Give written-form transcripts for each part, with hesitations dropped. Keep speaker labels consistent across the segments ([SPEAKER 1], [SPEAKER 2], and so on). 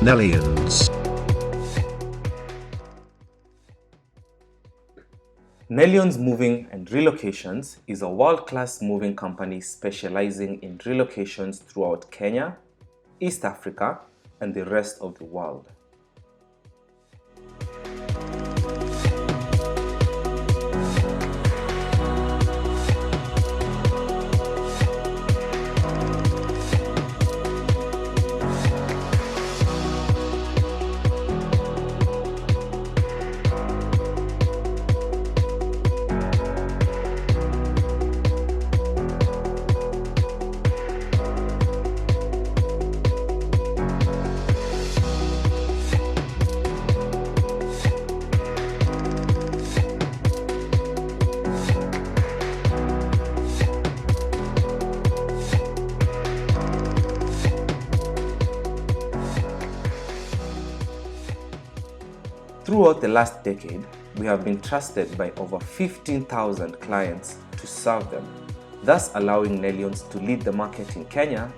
[SPEAKER 1] Nellions.
[SPEAKER 2] Nellions Moving and Relocations is a world-class moving company specializing in relocations throughout Kenya, East Africa, and the rest of the world. Throughout the last decade, we have been trusted by over 15,000 clients to serve them, thus allowing Nellions to lead the market in Kenya,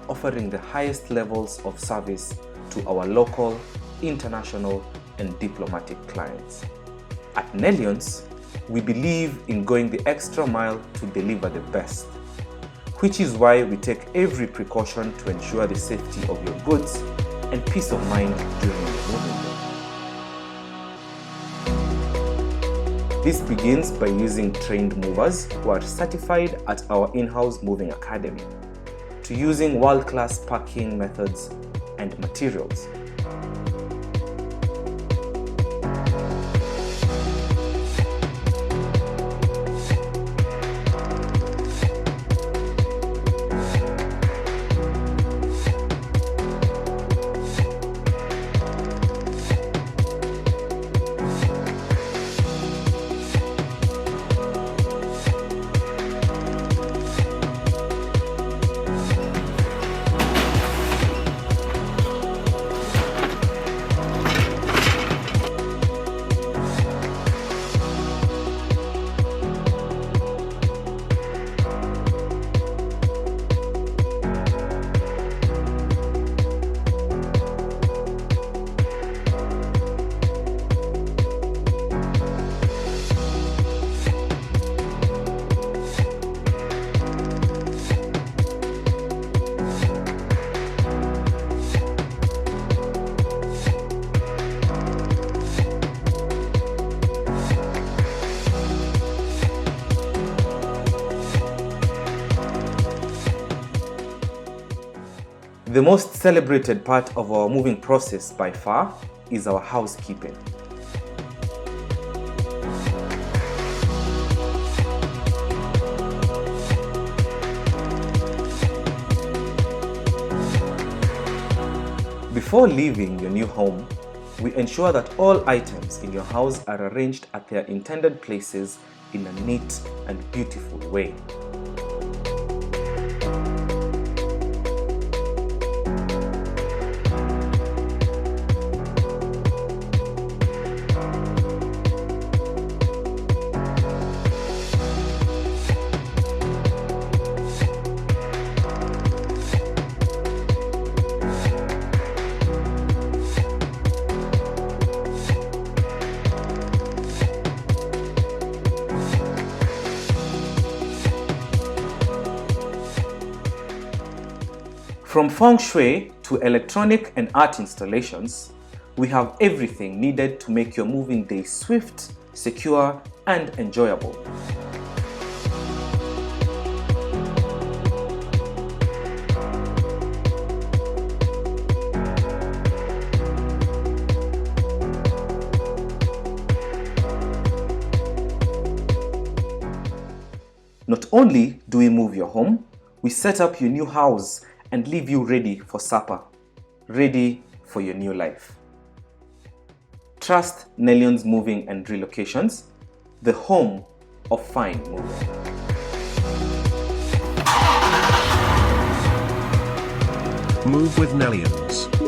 [SPEAKER 2] offering the highest levels of service to our local, international, and diplomatic clients. At Nellions, we believe in going the extra mile to deliver the best, which is why we take every precaution to ensure the safety of your goods and peace of mind during the moving day. This begins by using trained movers who are certified at our in-house moving academy, to using world-class packing methods and materials. The most celebrated part of our moving process by far is our housekeeping. Before leaving your new home, we ensure that all items in your house are arranged at their intended places in a neat and beautiful way. From feng shui to electronic and art installations, we have everything needed to make your moving day swift, secure, and enjoyable. Not only do we move your home, we set up your new house and leave you ready for supper, ready for your new life. Trust Nellions Moving and Relocations, the home of fine moving.
[SPEAKER 1] Move with Nellions.